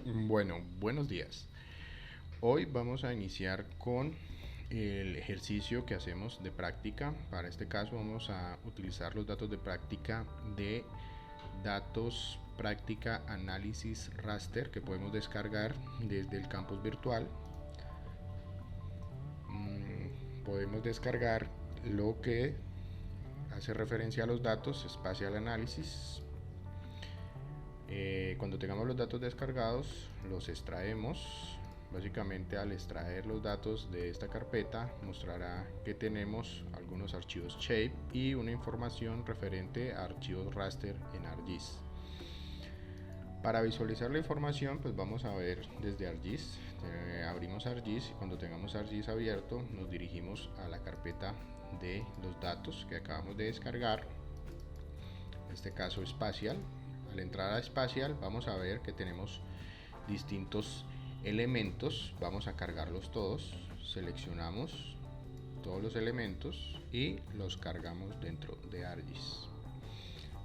Bueno, buenos días. Hoy vamos a iniciar con el ejercicio que hacemos de práctica. Para este caso vamos a utilizar los datos de práctica de datos práctica análisis raster que podemos descargar desde el campus virtual. Podemos descargar lo que hace referencia a los datos Spatial Analysis. Cuando tengamos los datos descargados, los extraemos. Básicamente, al extraer los datos de esta carpeta, mostrará que tenemos algunos archivos shape y una información referente a archivos raster en ArcGIS. Para visualizar la información, pues vamos a ver desde ArcGIS. Abrimos ArcGIS y cuando tengamos ArcGIS abierto, nos dirigimos a la carpeta de los datos que acabamos de descargar. En este caso, Spatial. Al entrar a Spatial, vamos a ver que tenemos distintos elementos. Vamos a cargarlos todos. Seleccionamos todos los elementos y los cargamos dentro de ArcGIS.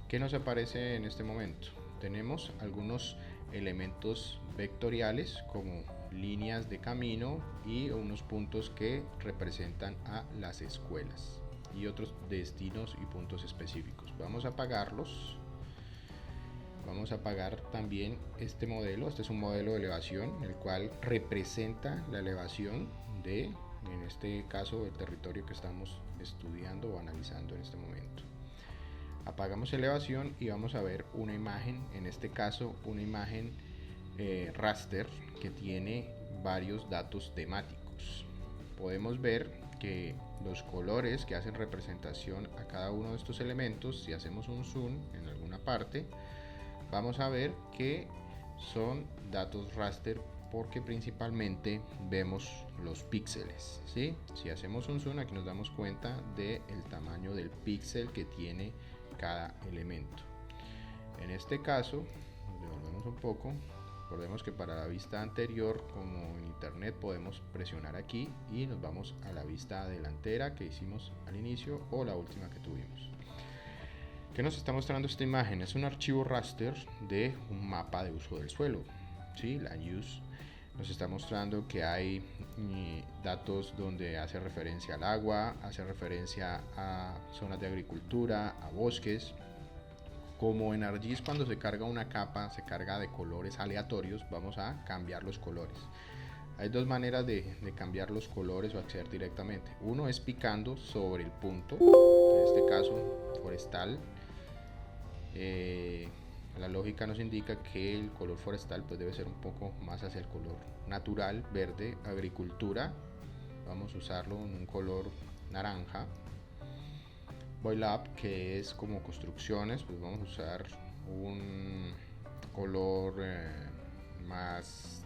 ¿Qué nos aparece en este momento? Tenemos algunos elementos vectoriales como líneas de camino y unos puntos que representan a las escuelas y otros destinos y puntos específicos. Vamos a apagarlos. Vamos a apagar también este modelo. Este es un modelo de elevación, el cual representa la elevación de, en este caso, el territorio que estamos estudiando o analizando en este momento. Apagamos elevación y vamos a ver una imagen, en este caso una imagen raster que tiene varios datos temáticos. Podemos ver que los colores que hacen representación a cada uno de estos elementos, si hacemos un zoom en alguna parte, vamos a ver que son datos raster porque principalmente vemos los píxeles, ¿sí? Si hacemos un zoom, aquí nos damos cuenta del tamaño del píxel que tiene cada elemento. En este caso, devolvemos un poco. Recordemos que para la vista anterior, como en internet, podemos presionar aquí y nos vamos a la vista delantera que hicimos al inicio o la última que tuvimos. ¿Qué nos está mostrando esta imagen? Es un archivo raster de un mapa de uso del suelo, ¿sí? Land use. Nos está mostrando que hay datos donde hace referencia al agua, hace referencia a zonas de agricultura, a bosques. Como en ArcGIS, cuando se carga una capa, se carga de colores aleatorios, vamos a cambiar los colores. Hay dos maneras de cambiar los colores o acceder directamente. Uno es picando sobre el punto, en este caso forestal. La lógica nos indica que el color forestal pues debe ser un poco más hacia el color natural, verde, agricultura. Vamos a usarlo en un color naranja. Boil up, que es como construcciones, pues vamos a usar un color más,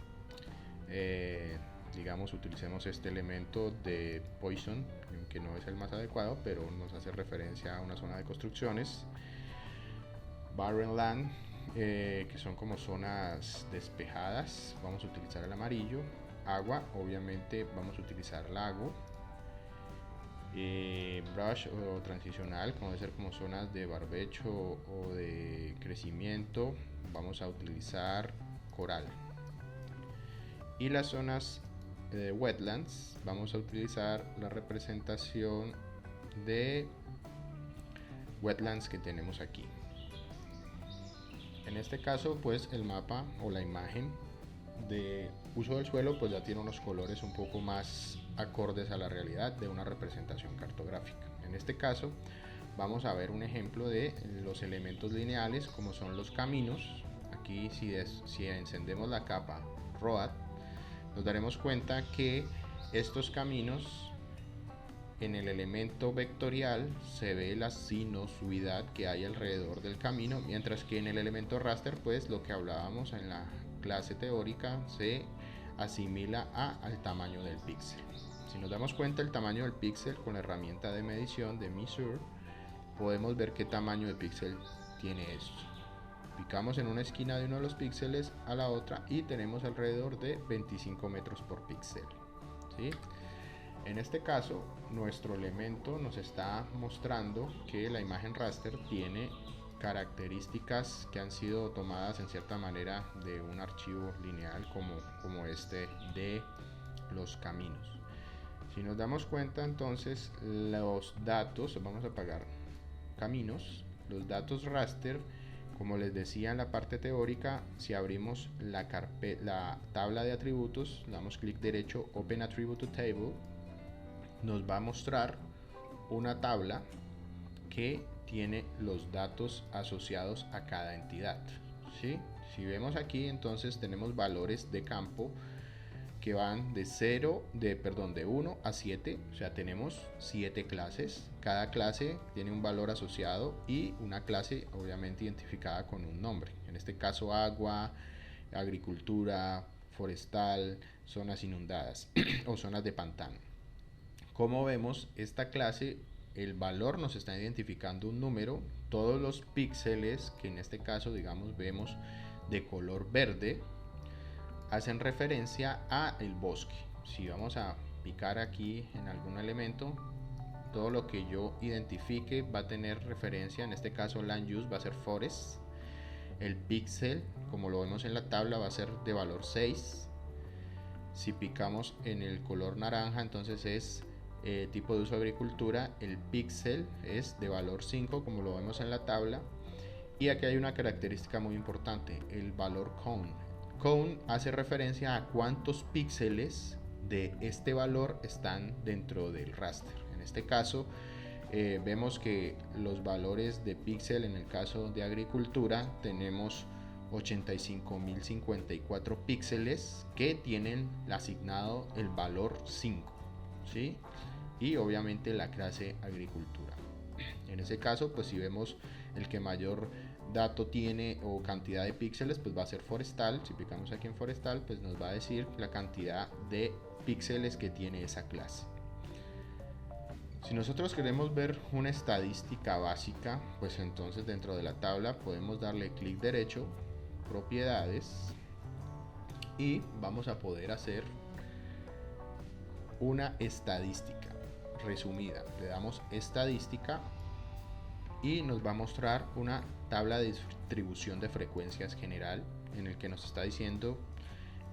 digamos, utilicemos este elemento de Poison, que no es el más adecuado, pero nos hace referencia a una zona de construcciones. Barren land, que son como zonas despejadas, vamos a utilizar el amarillo. Agua, obviamente vamos a utilizar lago. Brush o transicional, como debe ser como zonas de barbecho o de crecimiento, vamos a utilizar coral. Y las zonas de wetlands, vamos a utilizar la representación de wetlands que tenemos aquí. En este caso, pues el mapa o la imagen de uso del suelo pues ya tiene unos colores un poco más acordes a la realidad de una representación cartográfica. En este caso vamos a ver un ejemplo de los elementos lineales como son los caminos. Aquí si encendemos la capa Road, nos daremos cuenta que estos caminos, en el elemento vectorial se ve la sinuosidad que hay alrededor del camino, mientras que en el elemento raster, pues lo que hablábamos en la clase teórica se asimila al tamaño del píxel. Si nos damos cuenta el tamaño del píxel con la herramienta de medición de Measure, podemos ver qué tamaño de píxel tiene esto. Picamos en una esquina de uno de los píxeles a la otra y tenemos alrededor de 25 metros por píxel, ¿sí? En este caso, nuestro elemento nos está mostrando que la imagen raster tiene características que han sido tomadas en cierta manera de un archivo lineal como este de los caminos. Si nos damos cuenta, entonces los datos, vamos a apagar caminos, los datos raster, como les decía en la parte teórica, si abrimos la tabla de atributos, damos clic derecho, Open Attribute Table, nos va a mostrar una tabla que tiene los datos asociados a cada entidad, ¿sí? Si vemos aquí, entonces tenemos valores de campo que van de 1 a 7, o sea, tenemos 7 clases. Cada clase tiene un valor asociado y una clase obviamente identificada con un nombre. En este caso, agua, agricultura, forestal, zonas inundadas o zonas de pantano. Como vemos, esta clase, el valor nos está identificando un número. Todos los píxeles que en este caso, digamos, vemos de color verde, hacen referencia a el bosque. Si vamos a picar aquí en algún elemento, todo lo que yo identifique va a tener referencia. En este caso, land use va a ser forest. El píxel, como lo vemos en la tabla, va a ser de valor 6. Si picamos en el color naranja, entonces es tipo de uso agricultura. El píxel es de valor 5, como lo vemos en la tabla. Y aquí hay una característica muy importante, el valor count. Count hace referencia a cuántos píxeles de este valor están dentro del raster. En este caso, vemos que los valores de píxel, en el caso de agricultura, tenemos 85.054 píxeles que tienen asignado el valor 5, ¿sí? Y obviamente la clase agricultura. En ese caso, pues si vemos el que mayor dato tiene o cantidad de píxeles, pues va a ser forestal. Si picamos aquí en forestal, pues nos va a decir la cantidad de píxeles que tiene esa clase. Si nosotros queremos ver una estadística básica, pues entonces dentro de la tabla podemos darle clic derecho, propiedades, y vamos a poder hacer una estadística resumida. Le damos estadística y nos va a mostrar una tabla de distribución de frecuencias general, en el que nos está diciendo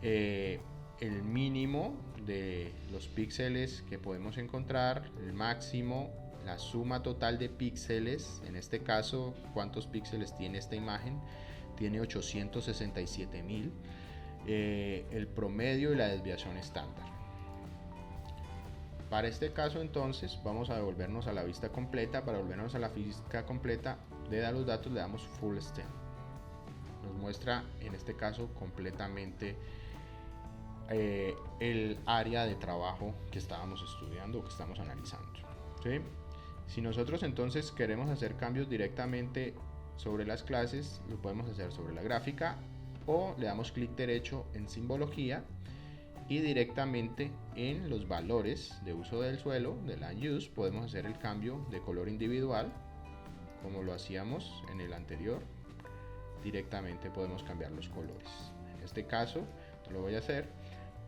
el mínimo de los píxeles que podemos encontrar, el máximo, la suma total de píxeles. En este caso, ¿cuántos píxeles tiene esta imagen? Tiene 867.000, el promedio y la desviación estándar. Para este caso, entonces, vamos a devolvernos a la vista completa. Para volvernos a la vista completa de los datos, le damos Full Stem. Nos muestra, en este caso, completamente el área de trabajo que estábamos estudiando o que estamos analizando, ¿sí? Si nosotros entonces queremos hacer cambios directamente sobre las clases, lo podemos hacer sobre la gráfica, o le damos clic derecho en simbología y directamente en los valores de uso del suelo, de land use, podemos hacer el cambio de color individual, como lo hacíamos en el anterior. Directamente podemos cambiar los colores. En este caso no lo voy a hacer,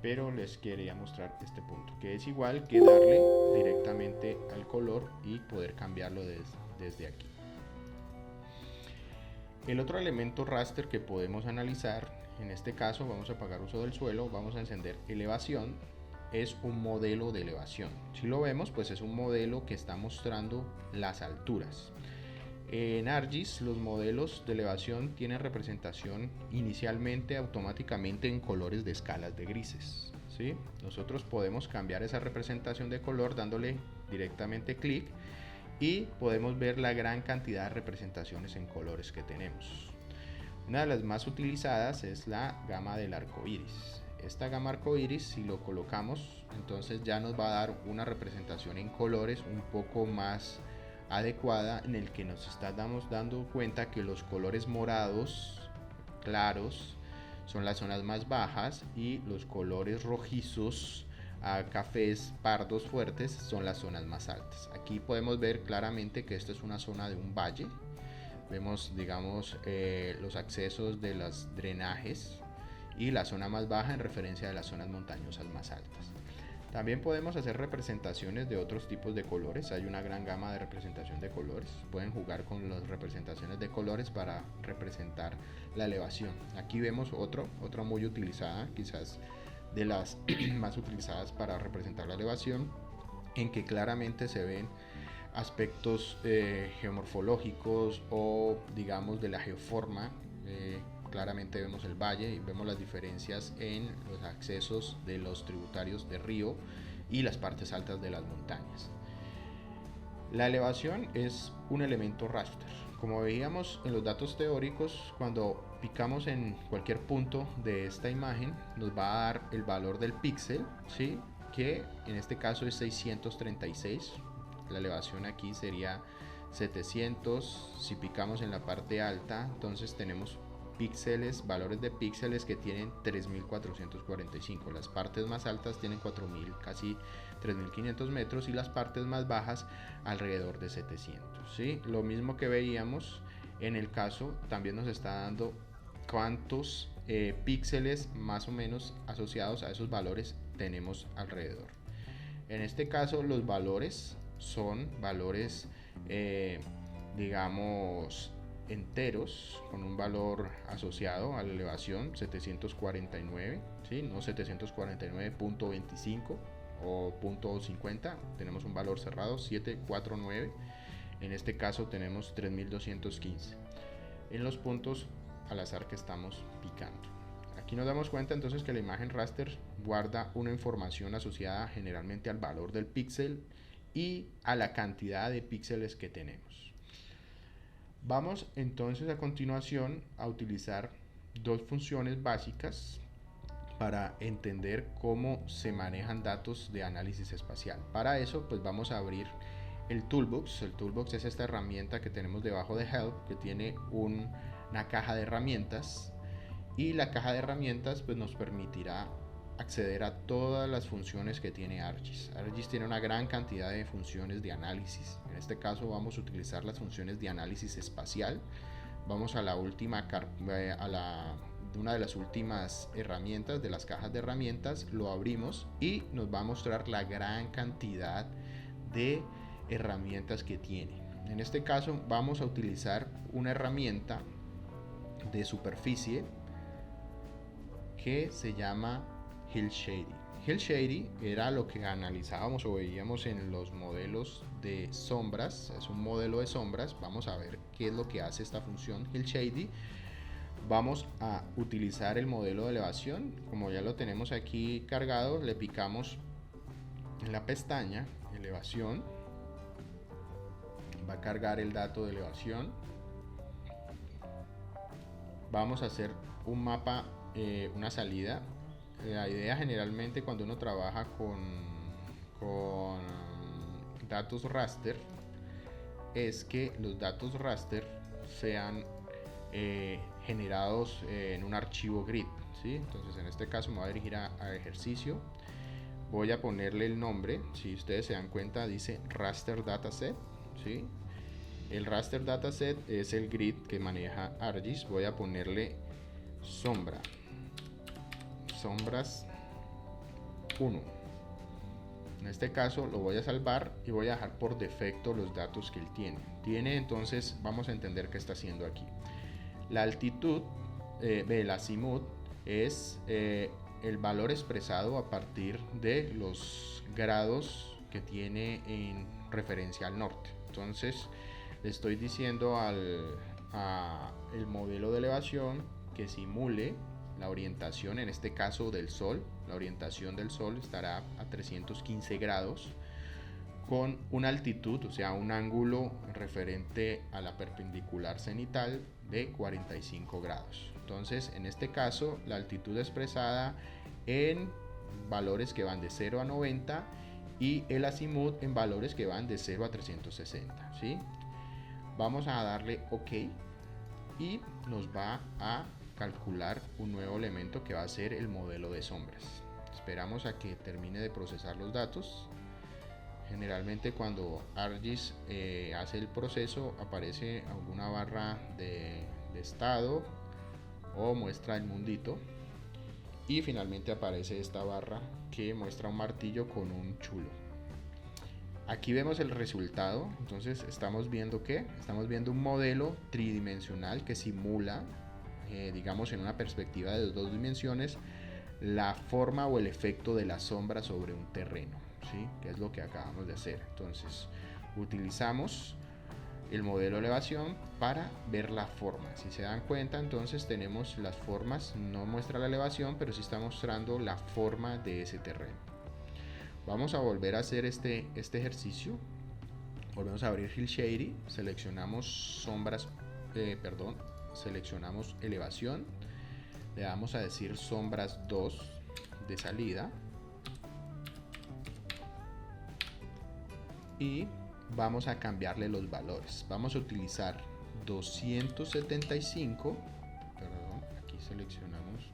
pero les quería mostrar este punto, que es igual que darle directamente al color y poder cambiarlo desde aquí. El otro elemento raster que podemos analizar, en este caso vamos a apagar uso del suelo, vamos a encender elevación, es un modelo de elevación. Si lo vemos, pues es un modelo que está mostrando las alturas. En ArcGIS los modelos de elevación tienen representación inicialmente automáticamente en colores de escalas de grises, ¿sí? Nosotros podemos cambiar esa representación de color dándole directamente clic y podemos ver la gran cantidad de representaciones en colores que tenemos. Una de las más utilizadas es la gama del arco iris. Esta gama arco iris, si lo colocamos, entonces ya nos va a dar una representación en colores un poco más adecuada, en el que nos estamos dando cuenta que los colores morados claros son las zonas más bajas y los colores rojizos a cafés pardos fuertes son las zonas más altas. Aquí podemos ver claramente que esta es una zona de un valle. Vemos, digamos, los accesos de los drenajes y la zona más baja en referencia de las zonas montañosas más altas. También podemos hacer representaciones de otros tipos de colores. Hay una gran gama de representación de colores. Pueden jugar con las representaciones de colores para representar la elevación. Aquí vemos otra muy utilizada, quizás de las más utilizadas para representar la elevación, en que claramente se ven aspectos geomorfológicos o digamos de la geoforma. Claramente vemos el valle y vemos las diferencias en los accesos de los tributarios de río y las partes altas de las montañas. La elevación es un elemento raster. Como veíamos en los datos teóricos, cuando picamos en cualquier punto de esta imagen nos va a dar el valor del píxel, ¿sí? Que en este caso es 636. La elevación aquí sería 700. Si picamos en la parte alta, entonces tenemos píxeles, valores de píxeles que tienen 3445. Las partes más altas tienen 4000, casi 3500 metros, y las partes más bajas alrededor de 700. ¿Sí? Lo mismo que veíamos en el caso, también nos está dando cuántos píxeles más o menos asociados a esos valores tenemos alrededor. En este caso los valores son valores digamos enteros con un valor asociado a la elevación 749, ¿sí? No 749.25 o .50, tenemos un valor cerrado 749. En este caso tenemos 3215 en los puntos al azar que estamos picando. Aquí nos damos cuenta entonces que la imagen raster guarda una información asociada generalmente al valor del píxel y a la cantidad de píxeles que tenemos. Vamos entonces a continuación a utilizar dos funciones básicas para entender cómo se manejan datos de análisis espacial. Para eso pues vamos a abrir el Toolbox. El Toolbox es esta herramienta que tenemos debajo de Help, que tiene una caja de herramientas, y la caja de herramientas pues nos permitirá acceder a todas las funciones que tiene ArcGIS. ArcGIS tiene una gran cantidad de funciones de análisis. En este caso vamos a utilizar las funciones de análisis espacial. Vamos a la última una de las últimas herramientas de las cajas de herramientas, lo abrimos y nos va a mostrar la gran cantidad de herramientas que tiene. En este caso vamos a utilizar una herramienta de superficie que se llama Hill Shady. Hill Shady era lo que analizábamos o veíamos en los modelos de sombras. Es un modelo de sombras. Vamos a ver qué es lo que hace esta función Hill Shady. Vamos a utilizar el modelo de elevación. Como ya lo tenemos aquí cargado, le picamos en la pestaña elevación. Va a cargar el dato de elevación. Vamos a hacer un mapa, una salida. La idea generalmente cuando uno trabaja con datos raster es que los datos raster sean generados en un archivo grid, ¿sí? Entonces en este caso me voy a dirigir a ejercicio, voy a ponerle el nombre. Si ustedes se dan cuenta dice raster dataset, ¿sí? El raster dataset es el grid que maneja ArcGIS. Voy a ponerle sombras 1. En este caso lo voy a salvar y voy a dejar por defecto los datos que él tiene. Entonces vamos a entender qué está haciendo aquí. La altitud del azimut es el valor expresado a partir de los grados que tiene en referencia al norte. Entonces le estoy diciendo al modelo de elevación que simule la orientación, en este caso del sol. La orientación del sol estará a 315 grados con una altitud, o sea, un ángulo referente a la perpendicular cenital de 45 grados. Entonces, en este caso, la altitud expresada en valores que van de 0 a 90 y el azimut en valores que van de 0 a 360, ¿sí? Vamos a darle OK y nos va a calcular un nuevo elemento que va a ser el modelo de sombras. Esperamos a que termine de procesar los datos. Generalmente cuando ArcGIS hace el proceso aparece alguna barra de estado o muestra el mundito, y finalmente aparece esta barra que muestra un martillo con un chulo. Aquí vemos el resultado. Entonces estamos viendo un modelo tridimensional que simula, digamos en una perspectiva de 2 dimensiones, la forma o el efecto de la sombra sobre un terreno, ¿sí? Que es lo que acabamos de hacer. Entonces utilizamos el modelo de elevación para ver la forma. Si se dan cuenta, entonces tenemos las formas, no muestra la elevación, pero sí está mostrando la forma de ese terreno. Vamos a volver a hacer este ejercicio. Volvemos a abrir Hill Shady, seleccionamos seleccionamos elevación, le damos a decir sombras 2 de salida y vamos a cambiarle los valores. Vamos a utilizar 275, aquí seleccionamos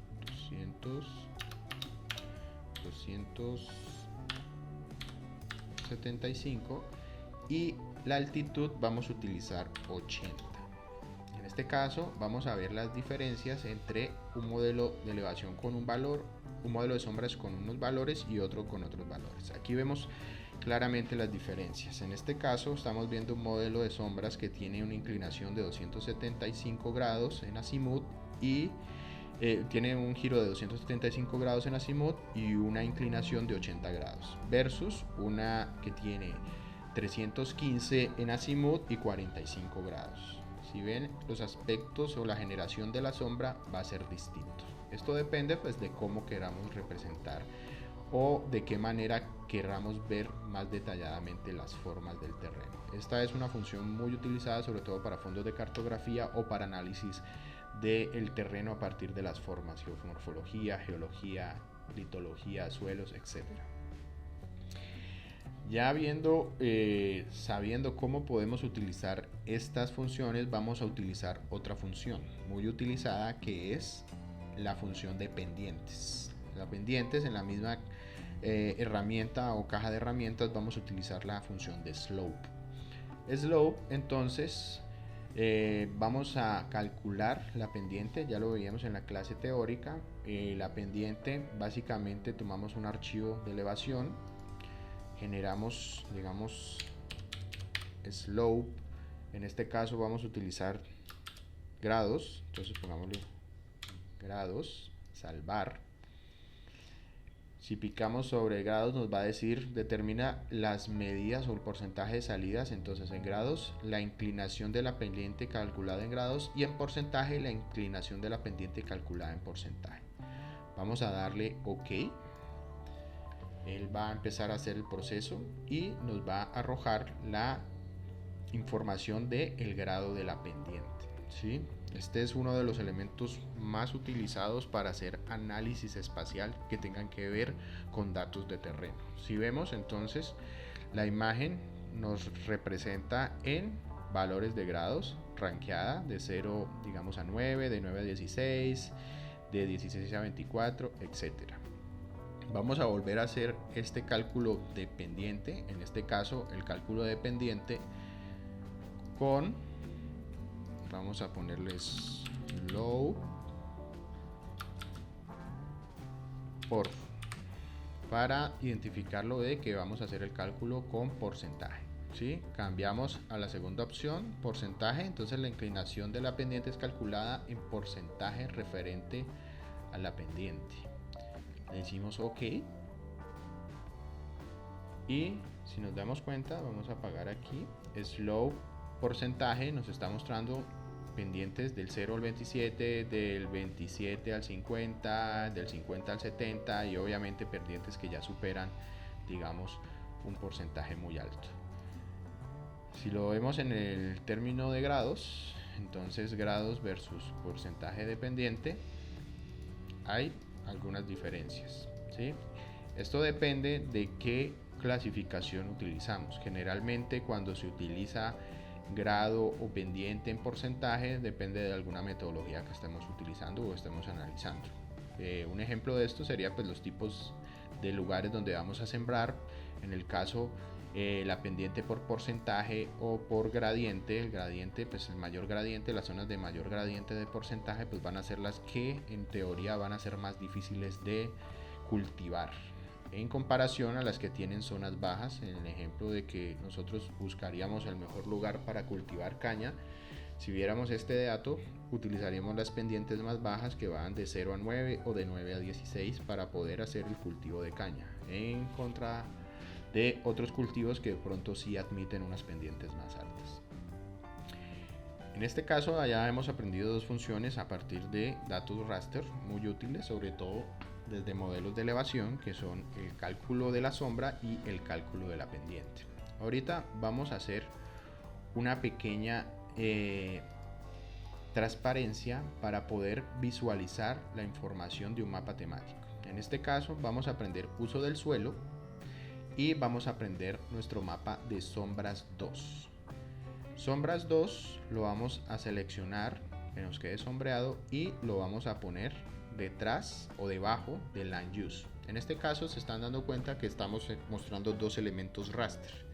275 y la altitud vamos a utilizar 80. En este caso vamos a ver las diferencias entre un modelo de elevación con un valor, un modelo de sombras con unos valores y otro con otros valores. Aquí vemos claramente las diferencias. En este caso estamos viendo un modelo de sombras que tiene una inclinación de 275 grados en azimut y tiene un giro de 275 grados en azimut y una inclinación de 80 grados versus una que tiene 315 en azimut y 45 grados. Si ven, los aspectos o la generación de la sombra va a ser distinto. Esto depende pues de cómo queramos representar o de qué manera queramos ver más detalladamente las formas del terreno. Esta es una función muy utilizada sobre todo para fondos de cartografía o para análisis del terreno a partir de las formas, geomorfología, geología, litología, suelos, etc. Ya sabiendo cómo podemos utilizar estas funciones, vamos a utilizar otra función muy utilizada que es la función de pendientes. La pendientes en la misma herramienta o caja de herramientas vamos a utilizar la función de slope. Slope, entonces vamos a calcular la pendiente, ya lo veíamos en la clase teórica. La pendiente, básicamente tomamos un archivo de elevación, generamos, digamos, slope. En este caso vamos a utilizar grados, entonces pongámosle grados, salvar. Si picamos sobre grados nos va a decir determina las medidas o el porcentaje de salidas. Entonces en grados la inclinación de la pendiente calculada en grados y en porcentaje la inclinación de la pendiente calculada en porcentaje. Vamos a darle OK. Él va a empezar a hacer el proceso y nos va a arrojar la información del grado de la pendiente, ¿sí? Este es uno de los elementos más utilizados para hacer análisis espacial que tengan que ver con datos de terreno. Si vemos, entonces la imagen nos representa en valores de grados, rankeada de 0 digamos a 9, de 9 a 16, de 16 a 24, etcétera. Vamos a volver a hacer este cálculo de pendiente, en este caso el cálculo de pendiente con, vamos a ponerles slope por, para identificarlo de que vamos a hacer el cálculo con porcentaje, ¿sí? Cambiamos a la segunda opción, porcentaje, entonces la inclinación de la pendiente es calculada en porcentaje referente a la pendiente. Le decimos OK y si nos damos cuenta vamos a apagar aquí slope porcentaje, nos está mostrando pendientes del 0 al 27, del 27 al 50, del 50 al 70 y obviamente pendientes que ya superan digamos un porcentaje muy alto. Si lo vemos en el término de grados, entonces grados versus porcentaje de pendiente, hay algunas diferencias, ¿sí? Esto depende de qué clasificación utilizamos. Generalmente cuando se utiliza grado o pendiente en porcentaje depende de alguna metodología que estemos utilizando o estemos analizando. Un ejemplo de esto sería pues los tipos de lugares donde vamos a sembrar. En el caso la pendiente por porcentaje o por gradiente. El gradiente, pues el mayor gradiente, las zonas de mayor gradiente de porcentaje, pues van a ser las que en teoría van a ser más difíciles de cultivar en comparación a las que tienen zonas bajas. En el ejemplo de que nosotros buscaríamos el mejor lugar para cultivar caña, si viéramos este dato, utilizaríamos las pendientes más bajas, que van de 0 a 9 o de 9 a 16, para poder hacer el cultivo de caña, en contra de otros cultivos que de pronto sí admiten unas pendientes más altas. En este caso ya hemos aprendido dos funciones a partir de datos raster muy útiles, sobre todo desde modelos de elevación, que son el cálculo de la sombra y el cálculo de la pendiente. Ahorita vamos a hacer una pequeña transparencia para poder visualizar la información de un mapa temático. En este caso vamos a aprender uso del suelo y vamos a aprender nuestro mapa de sombras 2. Sombras 2 lo vamos a seleccionar, que nos quede sombreado, y lo vamos a poner detrás o debajo del line use. En este caso se están dando cuenta que estamos mostrando dos elementos raster.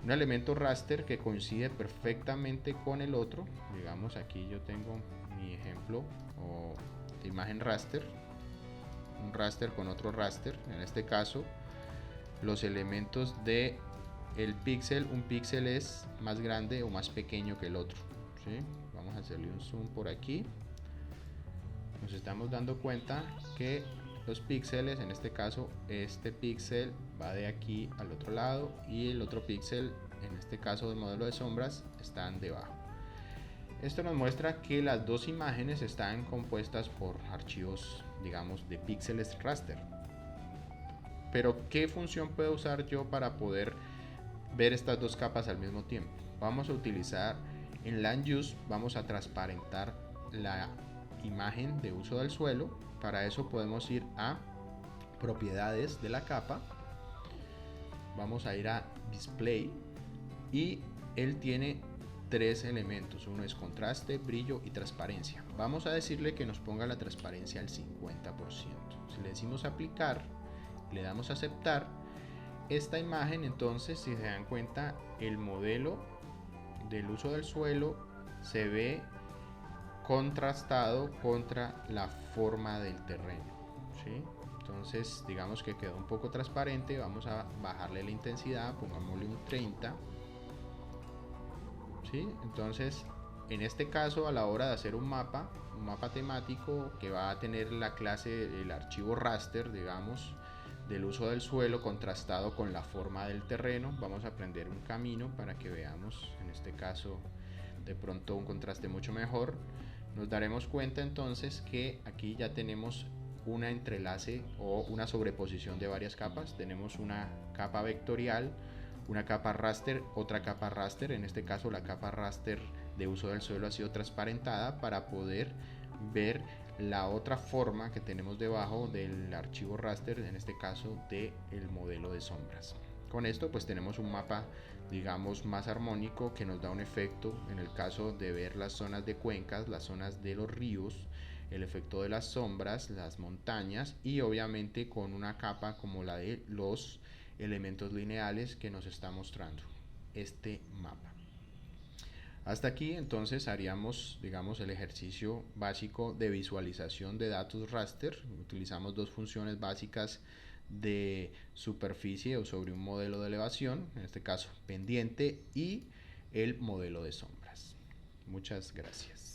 Un elemento raster que coincide perfectamente con el otro. Digamos, aquí yo tengo mi ejemplo o de imagen raster, un raster con otro raster. En este caso los elementos de el píxel, un píxel es más grande o más pequeño que el otro, ¿sí? Vamos a hacerle un zoom por aquí. Nos estamos dando cuenta que los píxeles, en este caso este píxel va de aquí al otro lado y el otro píxel, en este caso del modelo de sombras, están debajo. Esto nos muestra que las dos imágenes están compuestas por archivos, digamos, de píxeles raster. Pero ¿qué función puedo usar yo para poder ver estas dos capas al mismo tiempo? Vamos a utilizar en Land Use, vamos a transparentar la imagen de uso del suelo. Para eso podemos ir a propiedades de la capa, vamos a ir a Display y él tiene tres elementos. Uno es contraste, brillo y transparencia. Vamos a decirle que nos ponga la transparencia al 50%. Si le decimos aplicar, le damos a aceptar, esta imagen, entonces, si se dan cuenta, el modelo del uso del suelo se ve contrastado contra la forma del terreno, ¿sí? Entonces digamos que quedó un poco transparente. Vamos a bajarle la intensidad, pongámosle un 30, ¿sí? Entonces en este caso, a la hora de hacer un mapa temático que va a tener la clase, el archivo raster, digamos, del uso del suelo contrastado con la forma del terreno, vamos a aprender un camino para que veamos, en este caso, de pronto un contraste mucho mejor. Nos daremos cuenta entonces que aquí ya tenemos una entrelace o una sobreposición de varias capas. Tenemos una capa vectorial, una capa raster, otra capa raster. En este caso la capa raster de uso del suelo ha sido transparentada para poder ver la otra forma que tenemos debajo del archivo raster, en este caso del modelo de sombras. Con esto pues tenemos un mapa, digamos, más armónico, que nos da un efecto, en el caso de ver las zonas de cuencas, las zonas de los ríos, el efecto de las sombras, las montañas, y obviamente con una capa como la de los elementos lineales que nos está mostrando este mapa. Hasta aquí entonces haríamos, digamos, el ejercicio básico de visualización de datos raster. Utilizamos dos funciones básicas de superficie o sobre un modelo de elevación, en este caso pendiente, y el modelo de sombras. Muchas gracias.